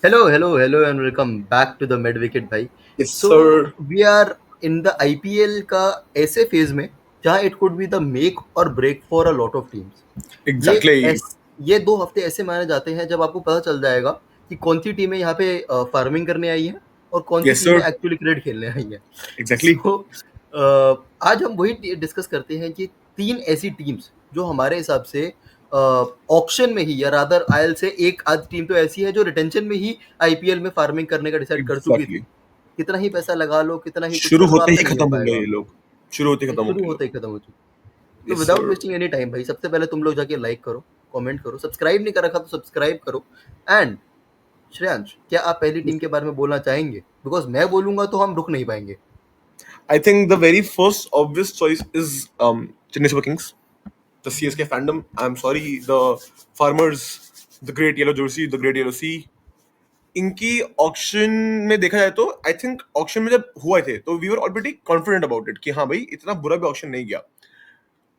Hello, and welcome back to the Mid Wicket भाई. Yes, So sir. we are in the IPL का ऐसे phase में जहाँ it could be the make or break for a lot of teams. ये Exactly. ऐस ये 2 हफ्ते ऐसे माने जाते हैं जब आपको पता चल जाएगा कि कौन सी टीमें यहाँ पे फार्मिंग करने आई हैं और कौन सी Yes, टीमें sir. एक्चुअली क्रिकेट खेलने आई हैं. Exactly. सो आज हम वही डिस्कस करते हैं कि 3 ऐसी टीम्स जो हमारे हिसाब से ऑक्शन में ही या रादर आयल से एक आध टीम तो ऐसी है जो रिटेंशन में ही आईपीएल में फार्मिंग करने का डिसाइड कर चुकी थी. Exactly. कितना ही पैसा लगा लो, कितना ही कुछ शुरू कर लो, होते ही आपसे नहीं हो खत्म होंगे पाएगा. ये लोग शुरू होते ही ये खत्म शुरू होंगे ये होते लोग. ही खत्म हो चुकी. तो Yes, without sir. Wasting any time भाई, सबसे पहले तुम लोग जाके लाइक करो, कमेंट करो, सब्सक्राइब नहीं कर रखा तो सब्सक्राइब करो. एंड श्रेयांश, क्या आप पहली टीम के बारे में बोलना चाहेंगे? बिकॉज मैं बोलूंगा तो हम रुक नहीं पाएंगे. I think the very first obvious choice is Chennai Super Kings, the CSK fandom. I'm sorry, the farmers, the great yellow jersey, the great yellow sea. इनकी ऑक्शन में देखा जाए तो आई थिंक ऑक्शन में जब हुए थे तो we were already confident about it कि हाँ भाई इतना बुरा भी ऑक्शन नहीं गया.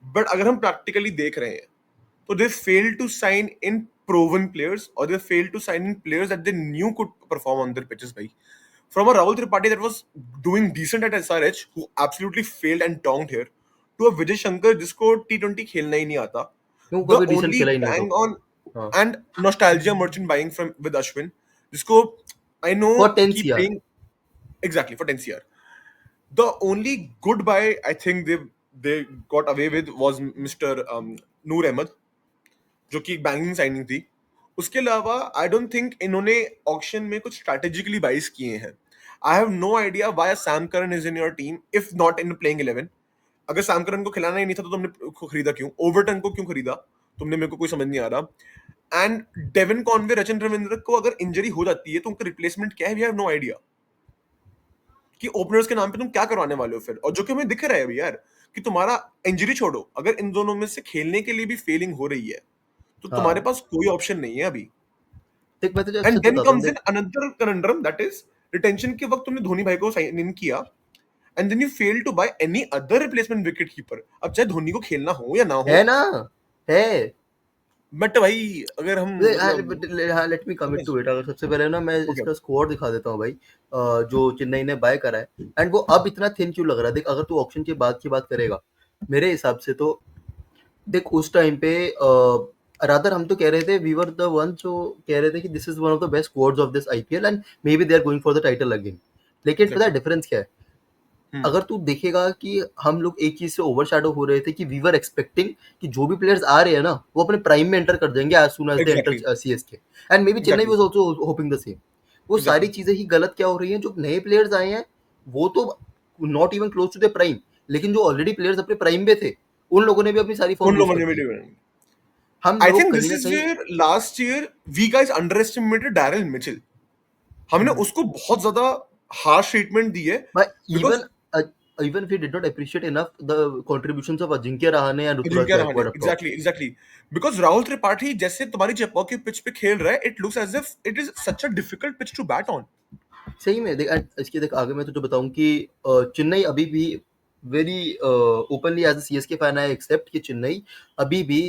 बट अगर हम प्रैक्टिकली देख रहे हैं so they failed to sign in proven players or they failed to sign in players that they knew could perform on their pitches. Bhai. From a Rahul Tripathi that was doing decent at SRH, who absolutely failed and donked here, to a Vijay Shankar जिसको T20 खेलना ही नहीं आता. क्यों The कभी decision only खेला ही नहीं होता. bang on हाँ. and nostalgia merchant buying from with Ashwin, जिसको I know for 10 keep CR. playing exactly for 10 year. The only good buy I think they got away with was Mr. Noor Ahmed, जो कि एक banking signing थी. उसके अलावा I don't think इन्होंने auction में कुछ स्ट्रैटेजिकली बाइस किए हैं. I have no idea why Sam Curran is in your team if not in playing 11. अगर सैम करन को खिलाना ही नहीं था तो तुमने खरीदा क्यों? ओवरटन को क्यों खरीदा तुमने? मेरे को कोई समझ नहीं आ रहा. एंड डेविन कॉनवे, रचन रविंद्र को अगर इंजरी हो जाती है तो उनका रिप्लेसमेंट क्या है? वी हैव नो आइडिया कि ओपनर्स के नाम पे तुम क्या करवाने वाले हो फिर. और जो कि हमें दिख रहा है अभी यार कि तुम्हारा इंजरी छोड़ो, अगर इन दोनों में से खेलने के लिए भी फेलिंग हो रही है तो तुम्हारे हाँ. पास कोई ऑप्शन नहीं है अभी. देख, मैं तुझे एंड अच्छे से देन बताता हूँ. कम्स देख. In another conundrum that is retention के वक्त तुमने धोनी भाई को साइन इन किया and then you fail to buy any other replacement wicket keeper. अब चाहे धोनी को खेलना हो या ना हो, है ना. है. बट भाई अगर हम मतलब let me commit to it. अगर सबसे पहले ना मैं ओके. इसका स्कोर दिखा देता हूँ भाई. जो चेन्नई ने बाय करा है एंड वो अब इतना थिन क्यों लग रहा है. देख, अगर तू ऑक्शन के बाद की बात करेगा मेरे हिसाब से तो देख उस टाइम पे रादर हम तो कह रहे थे, वी वर द वन जो कह रहे थे कि this is one of the best squads of this IPL and maybe they are going for the title again. लेकिन पता है एग्जैक्टली. डिफरेंस क्या है? अगर तू देखेगा कि हम लोग एक चीज से ओवरशैडो हो रहे थे कि वी वर एक्सपेक्टिंग कि जो भी प्लेयर्स आ रहे हैं ना वो अपने प्राइम में एंटर कर जाएंगे as soon as they exactly. Enter CSK. And maybe Chennai exactly. Was also hoping the same. वो सारी एग्जैक्टली. चीजें ही गलत क्या हो रही हैं? जो नए प्लेयर्स आए हैं वो तो not even close to the prime. लेकिन जो ऑलरेडी प्लेयर्स अपने प्राइम में थे उन लोगों ने भी अपनी सारी उन फॉर्म लूज लोगों कर ने भी दी. डिविडेंड. हम आई लोग थिंक कहीं दिस ना इज कहीं. Where last year we guys underestimated Daryl Mitchell. हमने उसको बहुत ज्यादा हार्श ट्रीटमेंट दी है But because even we did not appreciate enough the contributions of Ajinkya Rahane and Ruturaj Ajinkya Rahane. Gaikwad up top. Exactly. Exactly. Because Rahul Tripathi जैसे तुम्हारी जयपुर के pitch पे खेल रहा है, it looks as if it is such a difficult pitch to bat on. सही में देख. इसके देख आगे मैं तुझे बताऊं कि चेन्नई अभी भी very openly as a CSK fan I accept कि चेन्नई अभी भी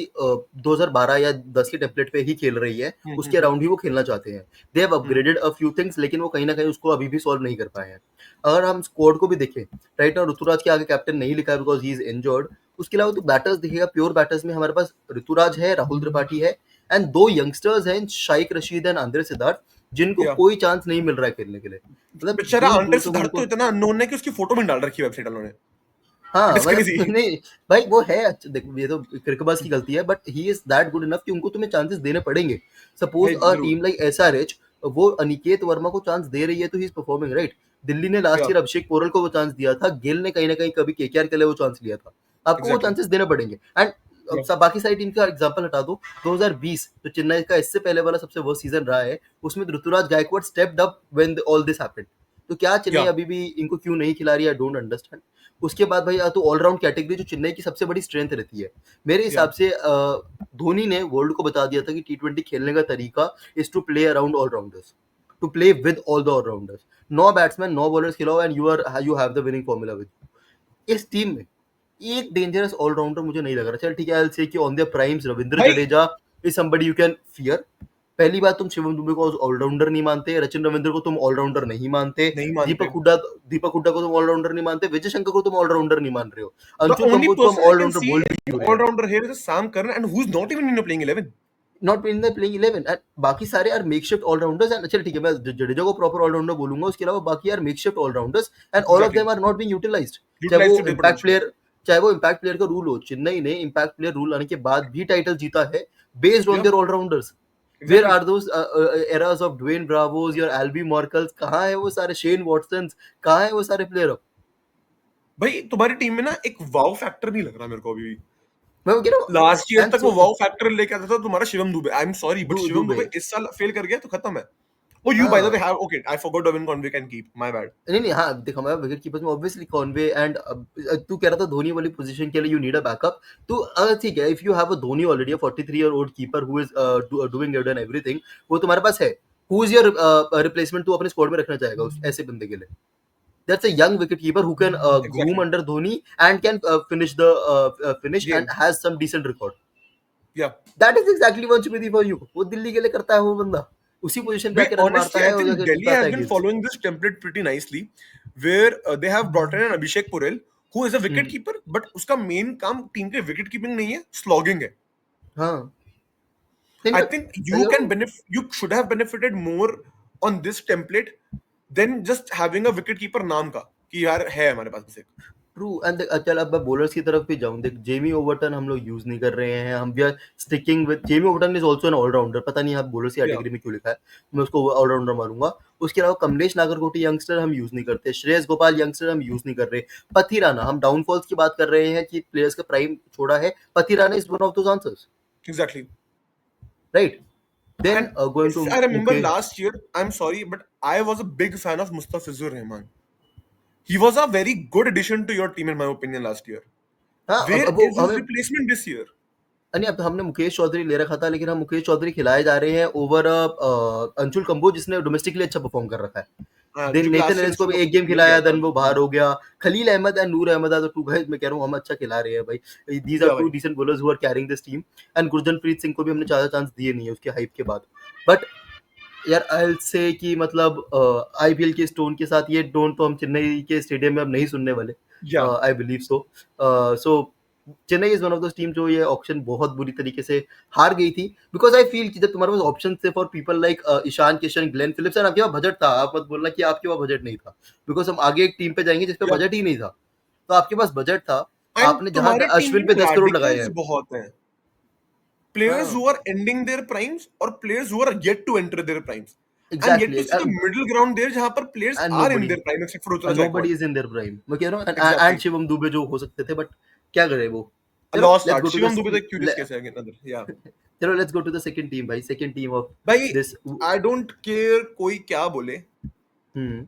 2012 या 10 के टेम्पलेट पे ही खेल रही है. उसके अराउंड ही वो खेलना चाहते हैं. They have upgraded a few things लेकिन वो कहीं ना कहीं उसको अभी भी सॉल्व नहीं कर पाए हैं. अगर हम स्क्वाड को भी देखें राइट नाउ, ऋतुराज के आगे कैप्टन नहीं लिखा है बिकॉज ही इज इंजर्ड. उसके अलावा तो बैटर्स दिखेगा, प्योर बैटर्स में हमारे पास ऋतुराज है, राहुल त्रिपाठी है एंड 2 यंगस्टर्स हैं, शाइक रशीद एंड आंद्रे सिद्धार्थ, जिनको या कोई चांस नहीं मिल रहा है खेलने के लिए. मतलब बेचारा दूर आंट्रे दूर तक सिद्धार्थ तो उनको. इतना अननोन है कि उसकी फोटो भी डाल रखी है वेबसाइट वालों ने. इट हाँ इज मतलब क्रेजी. नहीं भाई, वो है अच्छा. देख, ये तो क्रिकबाज की गलती है but he is that good enough कि उनको तुम्हें चांसेस देने पड़ेंगे. सपोज भाई अ जरूर. टीम लाइक एसआरएच, वो अनिकेत वर्मा को चांस दे रही है तो he is performing right. Delhi ने लास्ट या ईयर अभिषेक पोरल को वो चांस दिया था. गिल ने कहीं ना कहीं कभी केकेआर के लिए वो चांस लिया था. आपको वो एग्जैक्टली. चांसेस देने पड़ेंगे. एंड या बाकी सारी टीम का एग्जांपल हटा दो. 2020 जो चेन्नई का इससे पहले वाला सबसे वर्स्ट सीजन रहा है उसमें Ruturaj Gaikwad stepped up when all this happened. तो क्या चेन्नई या अभी भी इनको क्यों नहीं खिला रही है? I don't understand. उसके बाद भाई तो ऑलराउंड कैटेगरी जो चेन्नई की सबसे बड़ी स्ट्रेंथ रहती है मेरे या हिसाब से. धोनी ने वर्ल्ड को बता दिया था कि टी20 खेलने का तरीका is to play around allrounders, to play with all the allrounders. No batsman, no bowlers खिलाओ and you have the winning formula with. इस टीम में एक डेंजरस ऑलराउंडर मुझे नहीं लग रहा. चल ठीक है, आई विल से कि ऑन द प्राइम्स रविंद्र भाई Jadeja is somebody you can fear. पहली बात, तुम शिवम दुबे को ऑलराउंडर नहीं मानते, रचिन रविंद्र को तुम ऑलराउंडर नहीं मानते, नहीं मानते। दीपक हुड्डा को तुम ऑलराउंडर नहीं मानते, विजय शंकर को तुम ऑलराउंडर नहीं मान रहे हो, The अंशुल only कंबोज को हम person I can allrounder see बोल ही क्यों रहे हैं? all-rounder here is Sam Curran, and who's not even in the playing 11. Not in the playing 11 and बाकी सारे यार मेकशिफ्ट ऑलराउंडर्स एंड चल ठीक है, मैं जडेजा को प्रॉपर ऑलराउंडर बोलूंगा, उसके अलावा बाकी यार makeshift allrounders and all of Exactly. Them are not being utilised. चाहे Utilized वो to their impact potential. Player चाहे वो इम्पैक्ट प्लेयर का रूल हो, चेन्नई ने इम्पैक्ट प्लेयर रूल आने के बाद भी टाइटल जीता है based on Yeah, their allrounders. Where exactly. Are those eras of Dwayne Bravos, your Albie Morkels, कहाँ है वो सारे शेन वॉटसन्स, कहाँ है वो सारे प्लेयर? अब भाई तुम्हारी टीम में ना एक वाव फैक्टर नहीं लग रहा मेरे को अभी भी। मैं वो कह रहा हूँ, लास्ट ईयर एंड तक वो सो वाव फैक्टर लेके आता था तुम्हारा Shivam Dubey. I am sorry but Shivam Dubey, Dubey इस साल फेल कर गया तो खत्म है। Oh, you by the हाँ way have okay. I forgot Devin Conway can keep. My bad. नहीं नहीं, हाँ देख, हमारा विकेट कीपर्स में ऑब्वियसली कॉनवे एंड तू कह रहा था धोनी वाली पोजीशन के लिए यू नीड अ बैकअप, तो ठीक है, if you have a Dhoni already, a 43-year-old keeper who is doing it and everything, वो तुम्हारे पास है, हु इज योर रिप्लेसमेंट तू अपने स्क्वाड में रखना चाहेगा उस ऐसे बंदे के लिए? That's a young wicket keeper who can groom Exactly. Under Dhoni and can finish and Game. Has some decent record. Yeah. That is exactly वंशप्रीति फॉर यू। वो दिल्ली के लिए करता है वो बंदा, उसी पोजीशन पे Wait, आके रन मारता honestly, I है और think जाके Delhi जिताता has है been games. following this template pretty nicely, where they have brought in an Abhishek Purel, who is a wicket keeper, but उसका main काम टीम के wicket keeping नहीं है, slogging है. हाँ नहीं I मैं think कह you रहा can हूँ, benefit. You should have benefited more on this template than just having a wicket keeper नाम का कि यार है हमारे पास बस एक. ट्रू एंड चल अब मैं बॉलर्स की तरफ भी जाऊं, देख जेमी ओवर्टन हम लोग यूज नहीं कर रहे हैं, हम we are sticking with Jamie Overton is also an allrounder, पता नहीं आप बॉलर्स की Yeah. कैटेगरी में क्यों लिखा है, मैं उसको ऑलराउंडर मारूंगा। उसके अलावा कमलेश नागरकोटी यंगस्टर हम यूज नहीं करते, श्रेयस गोपाल यंगस्टर हम यूज नहीं कर रहे, पथिराना, हम डाउनफॉल्स की बात कर रहे हैं कि प्लेयर्स का प्राइम छोड़ा है, Pathirana is one of those answers, Exactly. Right? Then And going if to I remember Mukesh, last year, I'm sorry, but I was a big fan of Mustafizur Rahman. He was a very good addition to your team, in my opinion, last year. हाँ Where अब वो is his हमें, replacement this year? नहीं अब तो हमने मुकेश चौधरी ले रखा था, लेकिन हम मुकेश चौधरी खिलाए जा रहे हैं ओवर अंशुल कंबोज जिसने डोमेस्टिकली अच्छा परफॉर्म कर रखा है। देन क्योंकि नेथन last year एलिस को उसको भी एक गेम मिल गया खिलाया, था. देन वो बाहर हो गया। Khaleel Ahmed and Noor Ahmad are the two guys, मैं कह रहा हूँ हम अच्छा खिला रहे हैं भाई, दीज आर Yeah, टू भाई. Decent bowlers who are carrying this team. And Gurjanpreet Singh को भी हमने ज्यादा चांस दिए नहीं है उसके हाइप के बाद, बट यार आई विल से कि मतलब आईपीएल के स्टोन के साथ ये डोंट तो हम चेन्नई के स्टेडियम में अब नहीं सुनने वाले, Yeah. I believe so. So Chennai is one of those team जो ये ऑप्शन बहुत बुरी तरीके से हार गई थी, बिकॉज आई फील कि जब तुम्हारे पास ऑप्शन थे for people like Ishan Kishan, Glenn Phillips, and आपके पास बजट था, आप मत बोलना कि आपके पास बजट नहीं था, बिकॉज हम आगे एक टीम पे जाएंगे जिसपे Yeah. बजट ही नहीं था, तो आपके पास बजट था, And आपने जहां तुम्हारी टीम अश्विन पे में 10 करोड़ लगाए radicals हैं। बहुत हैं. Players हाँ who are ending their primes or players who are yet to enter their primes. And yet exactly, to see the middle ground there जहाँ पर players and are in nobody their prime except for Ruturaj nobody Gaikwad. Is in their prime, मैं कह रहा हूँ, and Exactly. Shivam Dubey जो हो सकते थे, बट क्या करे वो। A चलो lost let's art. Go to Shivam Dube the the curious case है another. Yeah. चलो let's go to the second team भाई, सेकंड टीम ऑफ भाई दिस। I don't care कोई क्या बोले. हम्म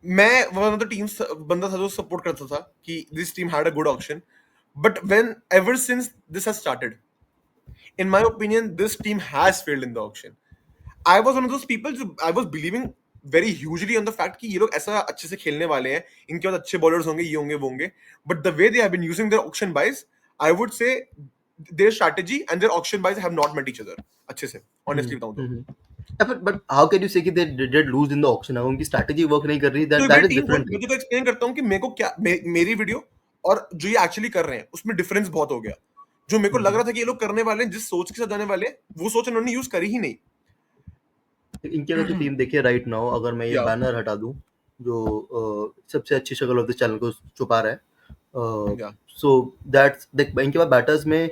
मैं वन ऑफ द टीम्स बंदा था जो सपोर्ट करता था कि this team had a good option. But when ever since this has started, in my opinion, this team has failed in the auction. I was one of those people जो I was believing very hugely on the fact कि ये लोग ऐसा अच्छे से खेलने वाले हैं, इनके बाद अच्छे बॉलर्स होंगे, ये होंगे वो होंगे. But the way they have been using their auction buys, I would say their strategy and their auction buys have not met each other. अच्छे से, honestly बताऊं तो. But how can you say कि they did lose in the auction? अगर उनकी strategy work नहीं कर रही, तो दैट मेरी इज टीम डिफरेंट मैं थिंग। तुझको एक्सप्लेन करता हूँ कि मेरे को क्या मेरी वीडियो और जो ये एक्चुअली कर रहे हैं उसमें डिफरेंस बहुत हो गया. जो मेरे को लग रहा था कि ये लोग करने वाले हैं, जिस सोच के साथ जाने वाले हैं, वो सोच इन्होंने यूज करी ही नहीं. इनकी अगर तो टीम देखिए राइट नाउ, अगर मैं ये या बैनर हटा दूं जो सबसे अच्छी शक्ल ऑफ द चैनल को छुपा रहा है, या सो दैट्स देख इनके पास बैटर्स में,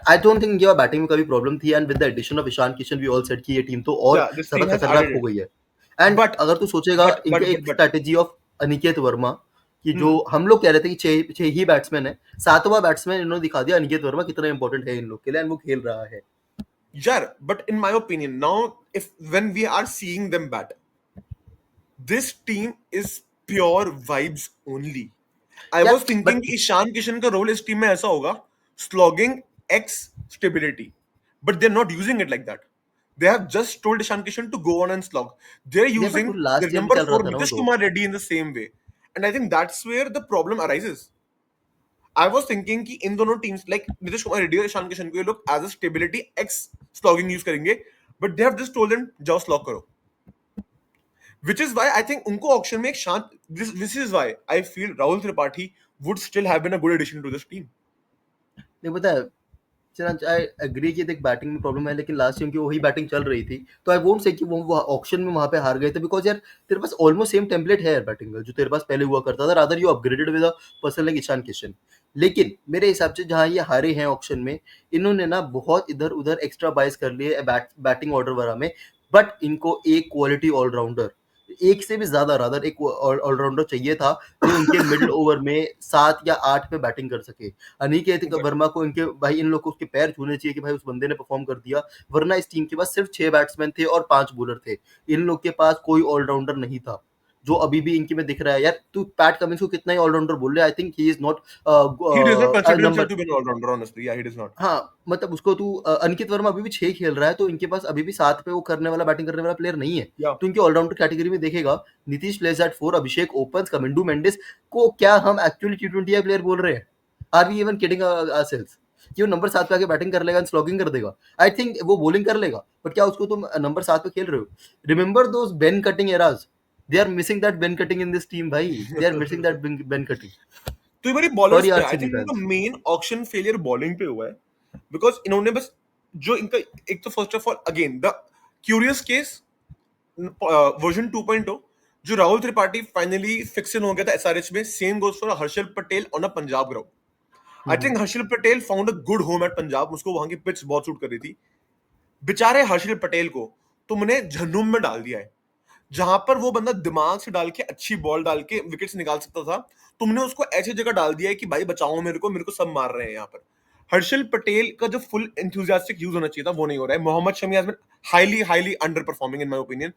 आई डोंट थिंक इनके पास बैटिंग में कभी प्रॉब्लम थी, and with the addition of Ishan Kishan we all said कि ये टीम तो और या दिस ज्यादा टीम हैज खतरनाक एडेड हो इट. गई है। एंड बट अगर तू सोचेगा बट बट इनके बट एक but strategy of Aniket Verma कि जो हम लोग कह रहे थे कि छह ही बैट्समैन है, सातवां बैट्समैन इन्होंने दिखा दिया अनिकेत वर्मा कितना इंपॉर्टेंट है इन लोग के लिए, एंड वो खेल रहा है। यार but in my opinion now if when we are seeing them bat, this team is pure vibes only. I यार was thinking but Ishan Kishan का रोल इस टीम में ऐसा होगा, slogging x stability, but they are not using it like that. They have just told Ishan Kishan to go on and slog. They're ये but using their last year भी number चल रहा 4 था ना वो Nitish तो। Kumar Reddy in the same way. And I think that's where the problem arises. I was thinking कि इन दोनों टीम्स लाइक नीतीश कुमार रेड्डी और ईशान किशन को ये लोग as a stability x slogging use करेंगे. But they have just told them जाओ slog करो, which is why I think उनको ऑक्शन में एक शांत, this is why I feel Rahul Tripathi would still have been a good addition to this team. नहीं पता है, चिरांश, आई एग्री कि देख बैटिंग में प्रॉब्लम है, लेकिन लास्ट टाइम की वही बैटिंग चल रही थी, तो आई वोंट से कि वो ऑक्शन में वहां पे हार गए थे, बिकॉज यार तेरे पास ऑलमोस्ट सेम टेम्पलेट है यार बैटिंग का जो तेरे पास पहले हुआ करता था, rather you upgraded with a person like Ishan Kishan. लेकिन मेरे हिसाब से जहां ये हारे हैं ऑक्शन में, इन्होंने ना बहुत इधर उधर एक्स्ट्रा बाइस कर लिए बैटिंग ऑर्डर वगैरह में, बट इनको एक क्वालिटी ऑलराउंडर, एक से भी ज्यादा रादर एक ऑलराउंडर चाहिए था जो इनके मिडिल ओवर में 7 या 8 पे बैटिंग कर सके। अनिकेत Exactly. वर्मा को इनके भाई इन लोग को उसके पैर छूने चाहिए कि भाई उस बंदे ने परफॉर्म कर दिया, वरना इस टीम के पास सिर्फ 6 बैट्समैन थे और 5 बॉलर थे, इन लोग के पास कोई ऑलराउंडर नहीं था जो अभी भी इनके में दिख रहा है। यार तू पैट कमिंस को कितना ही ऑलराउंडर बोल रहा है, I think he is not He does not consider himself number, to be an all-rounder, honestly. Yeah, he does not. हाँ मतलब उसको तू अंकित वर्मा अभी भी 6 खेल रहा है, तो इनके पास अभी भी 7 पे वो करने वाला बैटिंग करने वाला प्लेयर नहीं है। Yeah. तो इनके ऑलराउंडर कैटेगरी में देखेगा, Nitish plays at 4, Abhishek opens, Kamindu Mendis को क्या हम एक्चुअली टी20 प्लेयर बोल रहे हैं? Are we even kidding ourselves कि वो नंबर 7 पे आके बैटिंग कर लेगा, स्लॉगिंग कर देगा? आई थिंक वो बॉलिंग कर लेगा, बट क्या उसको तुम नंबर 7 पे खेल रहे हो? Remember those Ben Cutting eras, they are missing that Ben Cutting in this team भाई, they are missing that Ben Cutting. तो ये मेरी बॉलर्स सॉरी पे, आई आरसीबी थिंक इनका fans. Main auction failure bowling पे हुआ है, बिकॉज इन्होंने बस जो इनका, एक तो first of all again the curious case version 2.0, जो Rahul Tripathi finally fix in हो गया था एसआरएच में, same goes for Harshal Patel on a Punjab ground. I think Harshal Patel found a good home at Punjab, उसको वहां की पिच बहुत सूट कर रही थी। बेचारे हर्षल पटेल को तुमने झन्नूम में डाल दिया है, जहां पर वो बंदा दिमाग से डाल के अच्छी बॉल डाल के विकेट्स निकाल सकता था, तुमने उसको ऐसी जगह डाल दिया है कि भाई बचाओ मेरे को सब मार रहे हैं यहाँ पर। हर्षल पटेल का जो फुल एंथुसियास्टिक यूज होना चाहिए था वो नहीं हो रहा है। Mohammed Shami has been highly highly underperforming in my opinion,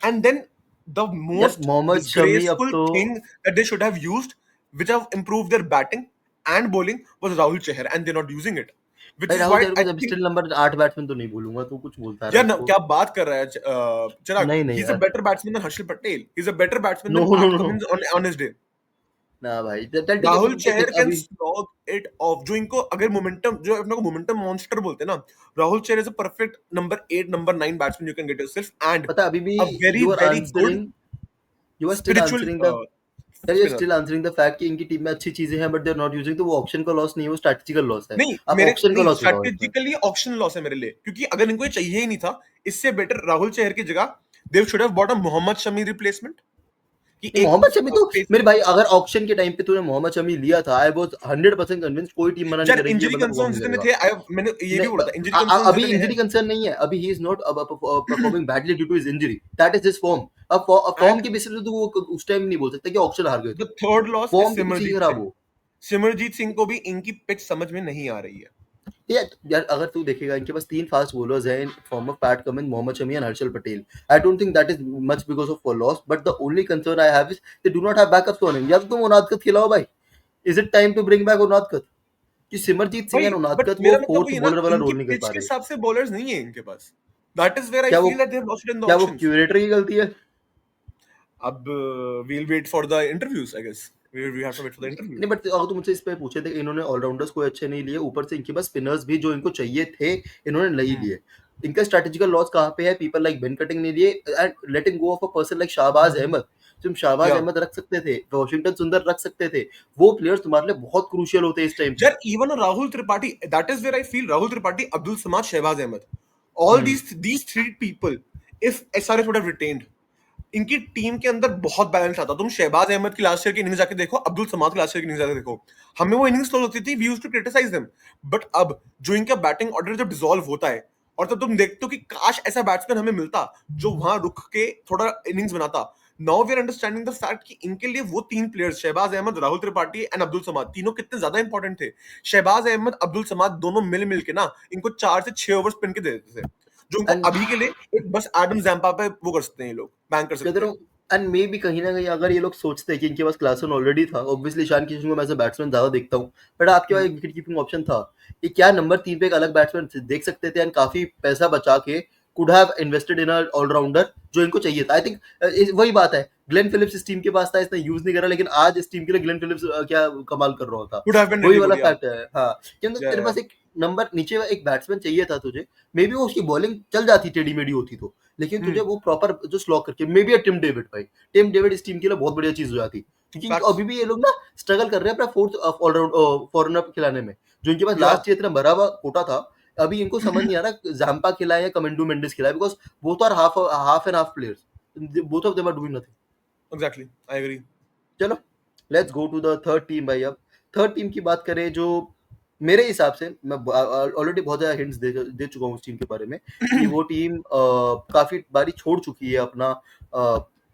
and then the यार मोस्ट मोहम्मद शमी अब disgraceful तो thing that they should have used, which have improved their batting and bowling, was Rahul Chahar, and they're not using it, which भाई is Rahul why Chahar को I जब think, still number 8 batsman तो नहीं बोलूंगा, तू कुछ बोलता रहा यार ना उसको। क्या बात कर रहा है चिराग, नहीं नहीं he's a यार, better batsman than Harshal Patel, he's a better batsman no than no Pat no, Cummins on his day. ना भाई चल ठीक है, राहुल तू देख चहर देख कैन अभी। slog it off, जो इनको अगर मोमेंटम, जो अपने को मोमेंटम मॉन्स्टर बोलते हैं ना, Rahul Chahar is a perfect number 8 number 9 batsman you can get yourself, and पता अभी भी a very you are very good answering, you are still spiritual answering the, यार you spinner. Still answering the fact कि इनकी team में अच्छी चीजें हैं but they are not using, तो वो ऑप्शन का लॉस नहीं है, वो स्ट्रैटेजिकल लॉस है। नहीं आप मेरे ऑप्शन का नहीं, लॉस बताओ इसमें। स्ट्रैटेजिकली ऑप्शन लॉस है मेरे लिए, क्योंकि अगर इनको ये चाहिए ही नहीं था, इससे बेटर राहुल चहर की जगह they should have bought a Mohammed Shami replacement, कि नहीं एक मोहम्मद शमी तो पेसर। मेरे भाई, अगर ऑक्शन के टाइम पे तूने मोहम्मद शमी लिया था, आई वाज 100% कन्विंस, कोई टीम मना नहीं यार करेगी ये इंजरी बंदा परफॉर्म कंसर्न नहीं जितने करेगा। थे, मैंने ये भी नहीं, बोला था, इंजरी कंसर्न अभी जितने हैं, इंजरी कंसर्न नहीं है, अभी ही is not performing badly due to his injury, that is his form. अब फॉर्म एंड के बेसिस पे तो वो उस टाइम नहीं बोल सकता कि ऑक्शन हार गए द तुम, थर्ड लॉस इज फॉर्म की किसी की सिमरजीत खराब सिंह। हो। सिमरजीत सिंह को भी इनकी पिच समझ में नहीं आ रही है। यार अगर तू देखेगा, इनके पास 3 फास्ट बॉलर्स हैं in form of Pat Cummins, Mohammed Shami and Harshal Patel. I don't think that is much because of for loss, but the only concern I have is they do not have backups for him. या तो तुम उनादकत खिलाओ भाई, is it time to bring back Unadkat? कि सिमरजीत सिंह भाई and but Unadkat वो मेरा मतलब फोर्थ वही है ना, बॉलर वाला इनकी रोल नहीं कर पिच पा के रहे। हिसाब से बॉलर्स नहीं है इनके पास, दैट इज वेयर आई क्या वो feel that they have lost in the क्या वो ऑक्शंस। क्यूरेटर की गलती है? अब we'll wait for the interviews, I guess. We have to wait for the interview. नहीं बट अगर तुम मुझसे इस पे पूछे थे, इन्होंने ऑलराउंडर्स कोई अच्छे नहीं लिए, ऊपर से इनके पास स्पिनर्स भी जो इनको चाहिए थे इन्होंने नहीं लिए। इनका स्ट्रेटेजिकल लॉस कहाँ पे है? पीपल लाइक बेन कटिंग नहीं लिए and letting go of a person like Shahbaz Ahmed. तुम शाहबाज Yeah. अहमद रख सकते थे, वॉशिंगटन सुंदर रख सकते थे, वो प्लेयर्स तुम्हारे लिए बहुत क्रूशियल होते हैं इस टाइम पे। Yaar, even a Rahul Tripathi, that is where I feel Rahul Tripathi, Abdul Samad, Shehbaz Ahmed, all these three people, if SRF would have retained, इनकी टीम के अंदर बहुत बैलेंस आता। तुम शहबाज अहमद की लास्ट ईयर की इनिंग्स जाके देखो, अब्दुल समाद की लास्ट ईयर की इनिंग्स जाके देखो, हमें वो इनिंग्स स्लो लगती थी, we used to criticise them, but अब जो इनका बैटिंग ऑर्डर जब डिसॉल्व होता है, और तब तुम देखते हो कि काश ऐसा बैट्समैन हमें मिलता जो वहां रुक के थोड़ा इनिंग्स बनाता। Now we are understanding the fact कि इनके लिए वो 3 प्लेयर्स, शहबाज अहमद, राहुल त्रिपाठी एंड अब्दुल समाद, तीनों कितने ज्यादा इंपॉर्टेंट थे। शहबाज अहमद, अब्दुल समाद दोनों मिल के ना इनको 4 से 6 ओवर स्पिन के दे देते थे, जो उनको एंड अभी के लिए एक बस एडम जैम्पा पे वो कर सकते हैं, ये लोग बैंक कर सकते हैं। एंड मे भी कहीं ना कहीं अगर ये लोग सोचते हैं कि इनके पास क्लासन ऑलरेडी था, ऑब्वियसली ईशान किशन को मैं एज अ बैट्समैन ज्यादा देखता हूँ, बट आपके पास एक विकेट कीपिंग ऑप्शन था, ये क्या नंबर 3 पे एक अलग बैट्समैन देख सकते थे एंड काफी पैसा बचा के could have invested in a all-rounder जो इनको चाहिए था. I think वही बात है. ग्लेन फिलिप्स इस टीम के पास था, इसने यूज नहीं करा, लेकिन आज इस टीम के लिए ग्लेन फिलिप्स क्या कमाल कर रहा था. Would have been वही really वाला good, yeah. फैक्ट है. हाँ, कि मतलब Yeah, तेरे yeah. पास एक नंबर नीचे एक बैट्समैन चाहिए था तुझे. मे बी वो उसकी बॉलिंग चल जाती टेढ़ी मेढ़ी होती तो, लेकिन तुझे वो प्रॉपर जो स्लॉक करके, मे बी टिम डेविड भाई. टिम डेविड इस टीम के लिए बहुत बढ़िया चीज हो जाती, क्योंकि Facts. अभी भी ये लोग ना स्ट्रगल कर रहे हैं अपना फोर्थ ऑलराउंड फॉरनर खिलाने में, जो इनके पास Yeah. लास्ट ईयर इतना भरा हुआ कोटा था. अभी इनको समझ नहीं आ रहा जैम्पा खिलाए या कमेंडो मेंडिस खिलाए, because both are half and half players. Both of them are doing nothing. Exactly. I agree. चलो let's go to the third team भाई. अब थर्ड टीम की बात करें, जो मेरे हिसाब से, मैं ऑलरेडी बहुत ज्यादा हिंट्स दे चुका हूँ उस टीम के बारे में, कि वो टीम काफी बारी छोड़ चुकी है अपना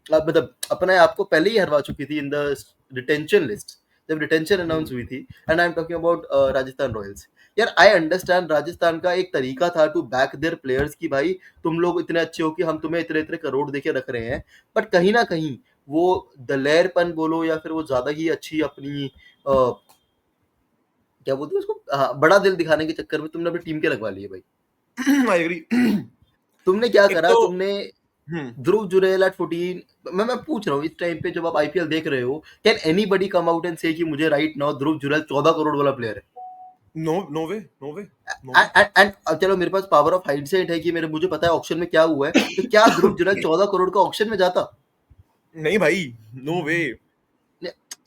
मतलब अपने आप को पहले ही हरवा चुकी थी इन द रिटेंशन लिस्ट, जब रिटेंशन अनाउंस हुई थी. And I am talking about Rajasthan Royals. यार आई अंडरस्टैंड राजस्थान का एक तरीका था टू बैक देयर प्लेयर्स, कि भाई तुम लोग इतने अच्छे हो कि हम तुम्हें इतने इतने करोड़ देके रख रहे हैं, बट कहीं ना कहीं वो दलेरपन बोलो या फिर वो ज्यादा ही अच्छी अपनी क्या बोलते हैं उसको, हाँ, बड़ा दिल दिखाने के चक्कर में तुमने अपनी टीम के लगवा लिए भाई. I agree. तुमने क्या एक करा, तो तुमने हम्म ध्रुव जुरैल एट 14. मैं पूछ रहा हूँ इस टाइम पे जब आप आईपीएल देख रहे हो, can anybody come out and से कि मुझे राइट नाउ ध्रुव जुरैल 14 करोड़ वाला प्लेयर है. no way, no way, no way. And चलो मेरे पास पावर ऑफ हाइंडसाइट है कि मुझे पता है ऑक्शन में क्या हुआ है, तो क्या ध्रुव जुरैल 14 करोड़ का ऑक्शन में जाता? नहीं भाई, no way.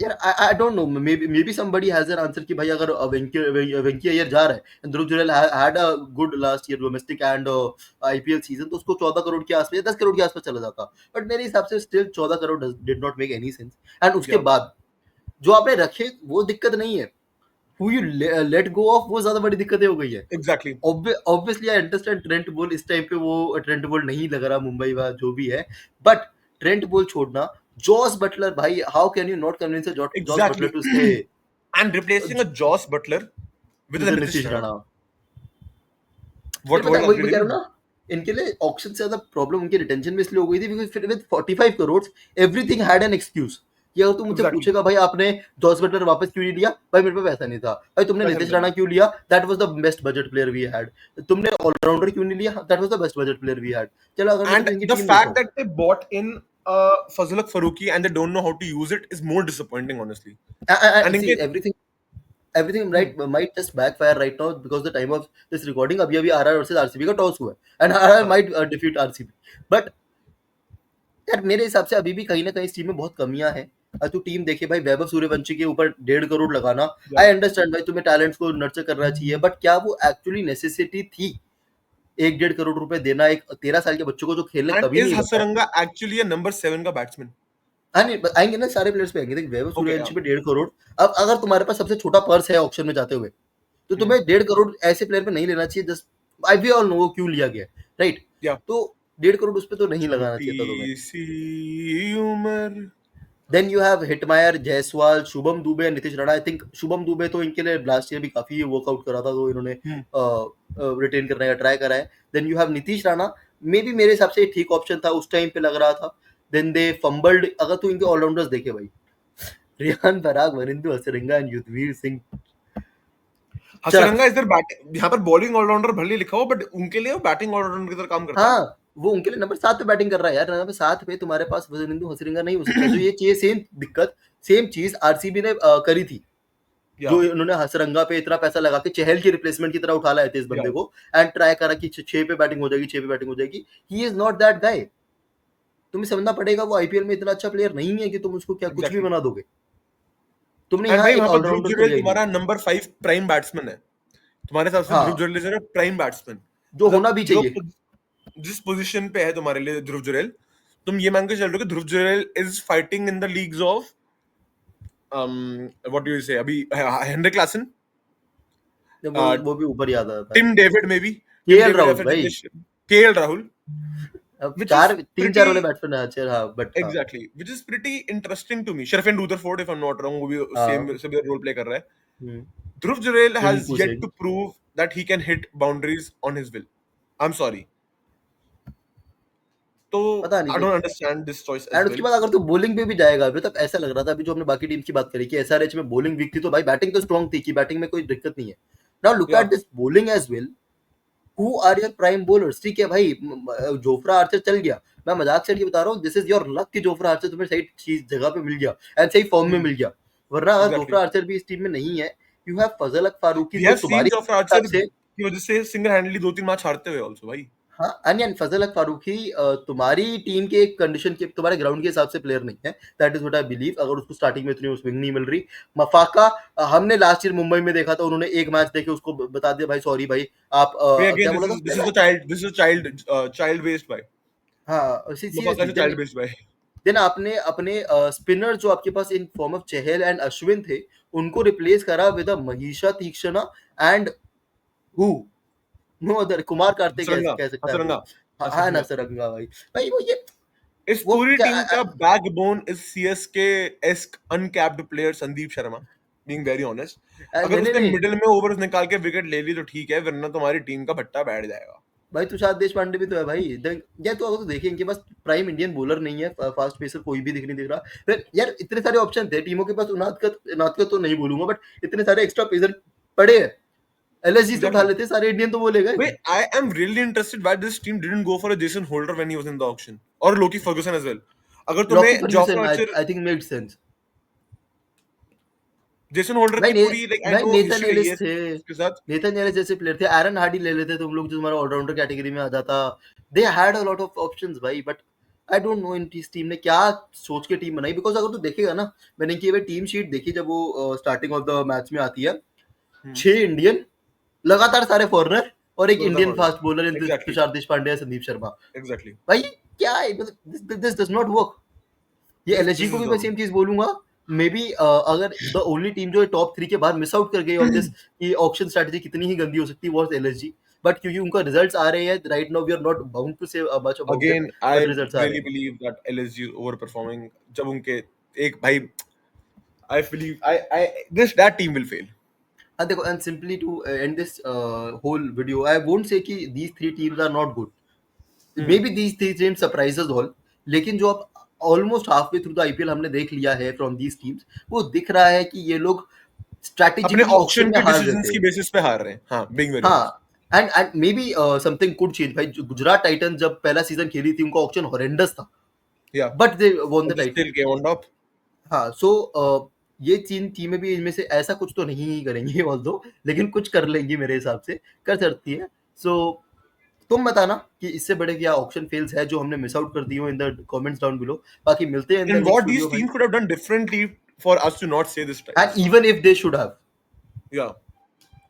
यार I don't know, may be somebody has an answer कि भाई अगर वेंकी अय्यर जा रहा है, Dhruv Jurel had a good last year domestic and IPL season, तो उसको 14 करोड़ के आसपास या 10 करोड़ के आसपास चला जाता. बट मेरे हिसाब से still 14 crore did not make any sense. And उसके Yeah. बाद जो आपने रखे वो दिक्कत नहीं है, who you let go of वो ज्यादा बड़ी दिक्कतें हो गई है. Exactly. Obviously I understand Trent बोल, इस टाइम पे वो ट्रेंट बोल नहीं लग रहा मुंबई का जो भी है, बट ट्रेंट बोल छोड़ना, जॉस बटलर भाई, how can you not convince Joss Butler Exactly. To stay And replacing a Joss Butler with a with Nitish Nitish Rana. Rana. What पता है, are वही we मैं कह रहा हूँ doing? ना, इनके लिए ऑक्शन से ज्यादा प्रॉब्लम उनकी रिटेंशन में इसलिए हो गई थी बिकॉज फिर with 45 crore everything had an excuse. कि अगर तू मुझसे Exactly. पूछेगा भाई आपने जॉस बटलर वापस क्यों नहीं लिया, भाई मेरे पे पैसा नहीं था. भाई तुमने पैसा नीतीश नहीं राणा था. क्यों लिया, that was the best budget player we had. तुमने ऑलराउंडर क्यों नहीं लिया, that was the best budget player we had. चलो अगर मैं And तुम्हें इनकी the टीम fact देखता हूँ, that they bought in Fazlak Faruqi and they don't know how to use it is more disappointing, honestly. And see इनके everything right might just backfire right now because the time of this recording अभी RR versus RCB का toss हुआ है, and RR हाँ, might defeat RCB. But यार मेरे हिसाब से अभी भी कहीं ना कहीं इस टीम में बहुत कमियां हैं. तू टीम देखे भाई, वैभव सूर्यवंशी के ऊपर 1.5 करोड़ लगाना, yeah. आई अंडरस्टैंड भाई तुम्हें टैलेंट्स को नर्चर करना चाहिए, बट क्या वो एक्चुअली नेसेसिटी थी 1.5 करोड़ रुपए देना एक 13 साल के बच्चों को जो खेलने And कभी is नहीं बता है. Hasaranga actually a number 7 का batsman? हाँ नहीं, आएंगे ना सारे प्लेयर्स पे आएंगे. देख वैभव Okay, सूर्यवंशी पे 1.5 करोड़. अब अगर तुम्हारे पास सबसे छोटा पर्स है ऑक्शन में जाते हुए, तो तुम्हें 1.5 करोड़ ऐसे प्लेयर पे नहीं लेना चाहिए. Just I we all know क्यों लिया गया, राइट? Yeah. तो 1.5 करोड़ उस पे तो नहीं लगाना चाहिए था तुम्हें. छोटी सी उम्र. Then you have Hetmyer, Jaiswal, Shubham Dubey, Nitish Rana. I think Shubham Dubey तो इनके लिए लास्ट ईयर भी काफी वर्कआउट करा था, तो इन्होंने रिटेन करने का ट्राई करा है. Then you have Nitish Rana, maybe मेरे हिसाब से ठीक ऑप्शन था उस टाइम पे लग रहा था. Then they fumbled. अगर तू इनके ऑलराउंडर्स देखे भाई, रियान पराग, वरिंदु हसरंगा एंड युद्धवीर सिंह. हसरंगा इधर बैटिंग, यहाँ पर बॉलिंग ऑलराउंडर भले लिखा हो, बट उनके लिए वो बैटिंग ऑलराउंडर की तरह काम करता है. हाँ, वो उनके लिए नंबर 7 पे बैटिंग कर रहा है यार. नंबर 7 पे तुम्हारे पास वरिंदु हसरंगा नहीं हो सकता. जो ये चाहिए सेम दिक्कत, सेम चीज आरसीबी ने करी थी, Yeah. जो उन्होंने हसरंगा पे इतना पैसा लगा के चहल की रिप्लेसमेंट की तरह उठा लाए थे इस बंदे को, एंड ट्राई करा कि 6 पे बैटिंग हो जाएगी, 6 पे बैटिंग हो जाएगी. ही इज नॉट दैट गाय. तुम्हें समझना पड़ेगा वो आईपीएल में इतना अच्छा प्लेयर नहीं है कि तुम उसको क्या कुछ भी Exactly. बना दोगे. तुमने And यहाँ भाई एक वहां पर ध्रुव ऑलराउंडर को जुरैल लिया ही नहीं. तुम्हारा नंबर 5 प्राइम बैट्समैन है. तुम्हारे हिसाब से ध्रुव हाँ, Jurel is a prime batsman. जो होना भी जो चाहिए. जिस पोजीशन पे है तुम्हारे लिए ध्रुव जुरैल, तुम ये मान के चल रहे हो कि Dhruv Jurel is fighting in the leagues of what do you say, अभी हेनरिक क्लासन, वो भी ऊपर याद आता है. टिम डेविड में भी, केएल राहुल भाई, केएल राहुल, अब which is 3-4 वाले pretty बैट्समैन है अच्छे. हाँ बट हाँ. exactly, which is pretty interesting to me. शरफेन रूदरफोर्ड, if I'm not wrong, वो भी हाँ. सेम सिमिलर रोल प्ले कर रहा है. हम्म. Dhruv Jurel has Rinku yet Singh. to prove that he can hit boundaries on his will. I'm sorry. तो पता नहीं I देख. don't understand this choice as and उसके well. बाद अगर तू बॉलिंग पे भी जाएगा, अभी तक ऐसा लग रहा था, अभी जो हमने बाकी टीम की बात करी कि एसआरएच में बॉलिंग वीक थी, तो भाई बैटिंग तो स्ट्रांग थी कि बैटिंग में कोई दिक्कत नहीं है. Now look Yeah. At this bowling as well. Who are your prime bowlers? ठीक है भाई, जोफ्रा आर्चर चल गया, मैं मजाक से बता रहा हूँ, दिस इज योर लक कि जोफ्रा आर्चर तुम्हें सही चीज जगह पे मिल गया एंड सही फॉर्म में मिल गया, वरना अगर एग्जैक्टली जोफ्रा आर्चर भी इस टीम में नहीं है, यू हैव फजल हक फारूकी वी जो हैव सीन तुम्हारी जोफ्रा हिसाब आर्चर से, की वजह से सिंगल हैंडली 2-3 मैच हारते हुए आल्सो भाई। हाँ, एंड फजल हक फारूकी तुम्हारी टीम के कंडीशन के, तुम्हारे ग्राउंड के हिसाब से प्लेयर नहीं है, that is what I believe. अगर उसको स्टार्टिंग में इतनी स्विंग नहीं मिल रही, मफाका हमने लास्ट ईयर मुंबई में देखा था, उन्होंने एक मैच देखे उसको बता दिया भाई सॉरी भाई आप भाई अगेन क्या बोला था दिस उसने इज ना? द चाइल्ड बेस्ड भाई। हाँ Maphaka seriously, say child based भाई। देन आपने अपने स्पिनर जो आपके पास in form of Chahal and Ashwin थे, उनको रिप्लेस करा with Maheesh Theekshana and who, no other, Kumar Kartik Hasaranga कह सकता है हसरंगा वो। हाँ हाँ, हसरंगा नसरंगा भाई, भाई वो ये इस वो पूरी क्या टीम का backbone is CSK ask uncapped player Sandeep Sharma, being very honest. अगर नहीं उसने नहीं मिडिल में ओवर्स निकाल के विकेट ले ली तो ठीक है, वरना तुम्हारी टीम का भट्टा बैठ जाएगा। भाई, तुषार देश पांडे भी तो है भाई, या तो अगर तो देखिए इनके पास प्राइम इंडियन बॉलर नहीं है, फास्ट पेसर कोई भी दिख नहीं दिख रहा, फिर यार इतने सारे ऑप्शन थे टीमों के पास, उनादकत तो नहीं बोलूंगा, बट इतने सारे एक्स्ट्रा पेसर पड़े हैं, एलएसजी से उठा एग्जैक्टली लेते सारे इंडियन तो बोलेगा। Wait, I am really interested why this team didn't go for a Jason Holder when he was in the auction, or Loki Ferguson as well. अगर लॉकी तुम्हें Jofra Ferguson Archer, I think made sense. Jason Holder भाई की पूरी like I भाई no Nathan history रही Ellis है थे, उसके साथ। नेथन एलिस जैसे प्लेयर थे, एरन हार्डी ले लेते तुम लोग जो तुम्हारा ऑलराउंडर कैटेगरी में आ जाता, they had a lot of options भाई, but I don't know in इस टीम ने क्या सोच के टीम बनाई, बिकॉज अगर तू देखेगा ना, मैंने की टीम शीट देखी जब वो स्टार्टिंग ऑफ द मैच में आती है, 6 इंडियन लगातार सारे फॉरनर और एक लगातार Indian forward, fast bowler in exactly Tushar देश पांडे, संदीप शर्मा। एग्जैक्टली भाई क्या है, दिस डज नॉट वर्क। ये एलएसजी दिस को इज भी मैं रॉन्ग। सेम चीज बोलूंगा, मे बी अगर द ओनली टीम जो टॉप 3 के बाहर मिस आउट कर गई ऑन दिस, कि ऑप्शन स्ट्रेटजी कितनी ही गंदी हो सकती है, वो एलएसजी, बट क्योंकि उनका रिजल्ट्स आ रहे हैं right now, we are not bound to say much about it, again I but results आ रहे रियली हैं। Believe that LSG over performing, जब उनके एक भाई I believe I this that team will fail. हाँ देखो, and simply to end this whole video, I won't say कि these 3 teams are not good, may be these 3 teams surprises all, लेकिन जो आप almost half way through the IPL हमने देख लिया है फ्रॉम दीज टीम्स, वो दिख रहा है कि ये लोग अपने स्ट्रैटेजिकली ऑक्शन ऑक्शन में के हार डिसीजंस जाते की हैं। बेसिस पे हार रहे हैं, हाँ बीइंग वेरी ऑनेस्ट। हाँ, and may be something could change भाई, गुजरात टाइटंस जब पहला सीजन खेली थी उनका ऑक्शन हॉरेंडस था, या but they won the but title. Still came on top. हाँ, सो ये 3 टीमें भी इनमें से ऐसा कुछ तो नहीं करेंगी ऑल्दो, लेकिन कुछ कर लेंगी मेरे हिसाब से, कर सकती है। सो तुम बताना कि इससे बड़े क्या ऑक्शन फेल्स है जो हमने मिस आउट कर दी हो in the comments down below. बाकी मिलते हैं in the And next what these video भाई, teams could have done differently for us to not say this and this. Even if they should have. Yeah.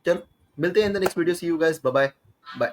चलो मिलते हैं in the next video, see you guys, bye bye bye.